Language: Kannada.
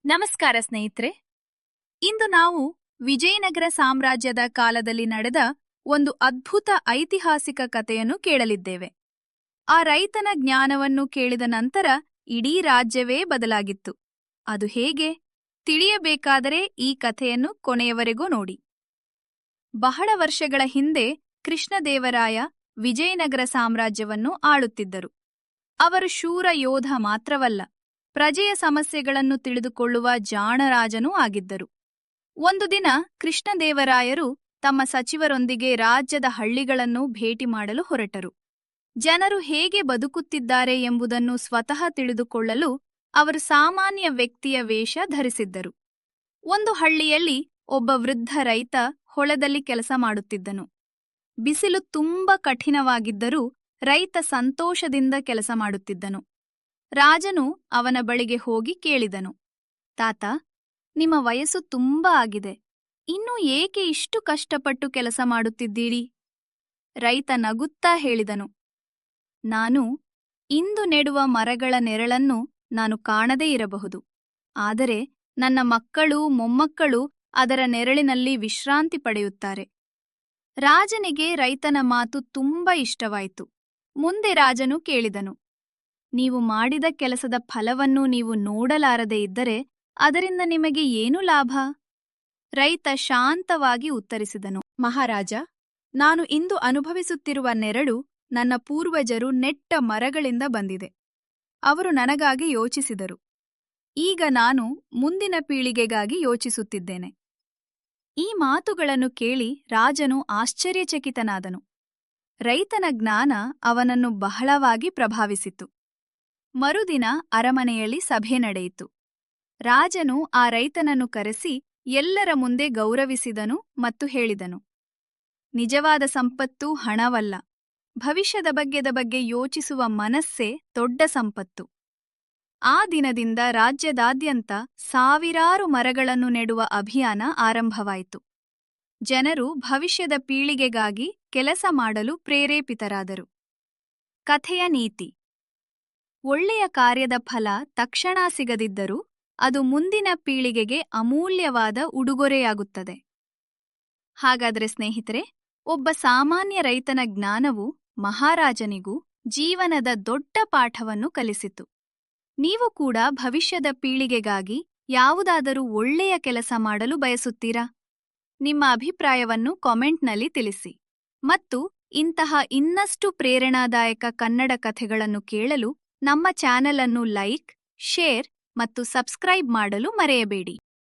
ನಮಸ್ಕಾರ ಸ್ನೇಹಿತರೆ. ಇಂದು ನಾವು ವಿಜಯನಗರ ಸಾಮ್ರಾಜ್ಯದ ಕಾಲದಲ್ಲಿ ನಡೆದ ಒಂದು ಅದ್ಭುತ ಐತಿಹಾಸಿಕ ಕಥೆಯನ್ನು ಕೇಳಲಿದ್ದೇವೆ. ಆ ರೈತನ ಜ್ಞಾನವನ್ನು ಕೇಳಿದ ನಂತರ ಇಡೀ ರಾಜ್ಯವೇ ಬದಲಾಗಿತ್ತು. ಅದು ಹೇಗೆ ತಿಳಿಯಬೇಕಾದರೆ ಈ ಕಥೆಯನ್ನು ಕೊನೆಯವರೆಗೂ ನೋಡಿ. ಬಹಳ ವರ್ಷಗಳ ಹಿಂದೆ ಕೃಷ್ಣದೇವರಾಯ ವಿಜಯನಗರ ಸಾಮ್ರಾಜ್ಯವನ್ನು ಆಳುತ್ತಿದ್ದರು. ಅವರು ಶೂರ ಯೋಧ ಮಾತ್ರವಲ್ಲ, ಪ್ರಜೆಯ ಸಮಸ್ಯೆಗಳನ್ನು ತಿಳಿದುಕೊಳ್ಳುವ ಜಾಣರಾಜನೂ ಆಗಿದ್ದರು. ಒಂದು ದಿನ ಕೃಷ್ಣದೇವರಾಯರು ತಮ್ಮ ಸಚಿವರೊಂದಿಗೆ ರಾಜ್ಯದ ಹಳ್ಳಿಗಳನ್ನು ಭೇಟಿ ಮಾಡಲು ಹೊರಟರು. ಜನರು ಹೇಗೆ ಬದುಕುತ್ತಿದ್ದಾರೆ ಎಂಬುದನ್ನು ಸ್ವತಃ ತಿಳಿದುಕೊಳ್ಳಲು ಅವರು ಸಾಮಾನ್ಯ ವ್ಯಕ್ತಿಯ ವೇಷ ಧರಿಸಿದ್ದರು. ಒಂದು ಹಳ್ಳಿಯಲ್ಲಿ ಒಬ್ಬ ವೃದ್ಧ ರೈತ ಹೊಲದಲ್ಲಿ ಕೆಲಸ ಮಾಡುತ್ತಿದ್ದನು. ಬಿಸಿಲು ತುಂಬಾ ಕಠಿಣವಾಗಿದ್ದರೂ ರೈತ ಸಂತೋಷದಿಂದ ಕೆಲಸ ಮಾಡುತ್ತಿದ್ದನು. ರಾಜನು ಅವನ ಬಳಿಗೆ ಹೋಗಿ ಕೇಳಿದನು, ತಾತ, ನಿಮ್ಮ ವಯಸ್ಸು ತುಂಬಾ ಆಗಿದೆ, ಇನ್ನೂ ಏಕೆ ಇಷ್ಟು ಕಷ್ಟಪಟ್ಟು ಕೆಲಸ ಮಾಡುತ್ತಿದ್ದೀರಿ? ರೈತ ನಗುತ್ತಾ ಹೇಳಿದನು, ನಾನು ಇಂದು ನೆಡುವ ಮರಗಳ ನೆರಳನ್ನು ನಾನು ಕಾಣದೇ ಇರಬಹುದು, ಆದರೆ ನನ್ನ ಮಕ್ಕಳು ಮೊಮ್ಮಕ್ಕಳು ಅದರ ನೆರಳಿನಲ್ಲಿ ವಿಶ್ರಾಂತಿ ಪಡೆಯುತ್ತಾರೆ. ರಾಜನಿಗೆ ರೈತನ ಮಾತು ತುಂಬಾ ಇಷ್ಟವಾಯಿತು. ಮುಂದೆ ರಾಜನು ಕೇಳಿದನು, ನೀವು ಮಾಡಿದ ಕೆಲಸದ ಫಲವನ್ನು ನೀವು ನೋಡಲಾರದೆ ಇದ್ದರೆ ಅದರಿಂದ ನಿಮಗೆ ಏನು ಲಾಭ? ರೈತ ಶಾಂತವಾಗಿ ಉತ್ತರಿಸಿದನು, ಮಹಾರಾಜ, ನಾನು ಇಂದು ಅನುಭವಿಸುತ್ತಿರುವ ನೆರಳು ನನ್ನ ಪೂರ್ವಜರು ನೆಟ್ಟ ಮರಗಳಿಂದ ಬಂದಿದೆ. ಅವರು ನನಗಾಗಿ ಯೋಚಿಸಿದರು. ಈಗ ನಾನು ಮುಂದಿನ ಪೀಳಿಗೆಗಾಗಿ ಯೋಚಿಸುತ್ತಿದ್ದೇನೆ. ಈ ಮಾತುಗಳನ್ನು ಕೇಳಿ ರಾಜನು ಆಶ್ಚರ್ಯಚಕಿತನಾದನು. ರೈತನ ಜ್ಞಾನ ಅವನನ್ನು ಬಹಳವಾಗಿ ಪ್ರಭಾವಿಸಿತು. ಮರುದಿನ ಅರಮನೆಯಲ್ಲಿ ಸಭೆ ನಡೆಯಿತು. ರಾಜನು ಆ ರೈತನನ್ನು ಕರೆಸಿ ಎಲ್ಲರ ಮುಂದೆ ಗೌರವಿಸಿದನು ಮತ್ತು ಹೇಳಿದನು, ನಿಜವಾದ ಸಂಪತ್ತು ಹಣವಲ್ಲ, ಭವಿಷ್ಯದ ಬಗ್ಗೆ ಯೋಚಿಸುವ ಮನಸ್ಸೇ ದೊಡ್ಡ ಸಂಪತ್ತು. ಆ ದಿನದಿಂದ ರಾಜ್ಯದಾದ್ಯಂತ ಸಾವಿರಾರು ಮರಗಳನ್ನು ನೆಡುವ ಅಭಿಯಾನ ಆರಂಭವಾಯಿತು. ಜನರು ಭವಿಷ್ಯದ ಪೀಳಿಗೆಗಾಗಿ ಕೆಲಸ ಮಾಡಲು ಪ್ರೇರೇಪಿತರಾದರು. ಕಥೆಯ ನೀತಿ: ಒಳ್ಳೆಯ ಕಾರ್ಯದ ಫಲ ತಕ್ಷಣ ಸಿಗದಿದ್ದರೂ ಅದು ಮುಂದಿನ ಪೀಳಿಗೆಗೆ ಅಮೂಲ್ಯವಾದ ಉಡುಗೊರೆಯಾಗುತ್ತದೆ. ಹಾಗಾದರೆ ಸ್ನೇಹಿತರೆ, ಒಬ್ಬ ಸಾಮಾನ್ಯ ರೈತನ ಜ್ಞಾನವು ಮಹಾರಾಜನಿಗೂ ಜೀವನದ ದೊಡ್ಡ ಪಾಠವನ್ನು ಕಲಿಸಿತು. ನೀವು ಕೂಡ ಭವಿಷ್ಯದ ಪೀಳಿಗೆಗಾಗಿ ಯಾವುದಾದರೂ ಒಳ್ಳೆಯ ಕೆಲಸ ಮಾಡಲು ಬಯಸುತ್ತೀರಾ? ನಿಮ್ಮ ಅಭಿಪ್ರಾಯವನ್ನು ಕಾಮೆಂಟ್ನಲ್ಲಿ ತಿಳಿಸಿ. ಮತ್ತು ಇಂತಹ ಇನ್ನಷ್ಟು ಪ್ರೇರಣಾದಾಯಕ ಕನ್ನಡ ಕಥೆಗಳನ್ನು ಕೇಳಲು ನಮ್ಮ ಚಾನೆಲ್ ಅನ್ನು ಲೈಕ್, ಶೇರ್ ಮತ್ತು ಸಬ್ಸ್ಕ್ರೈಬ್ ಮಾಡಲು ಮರೆಯಬೇಡಿ.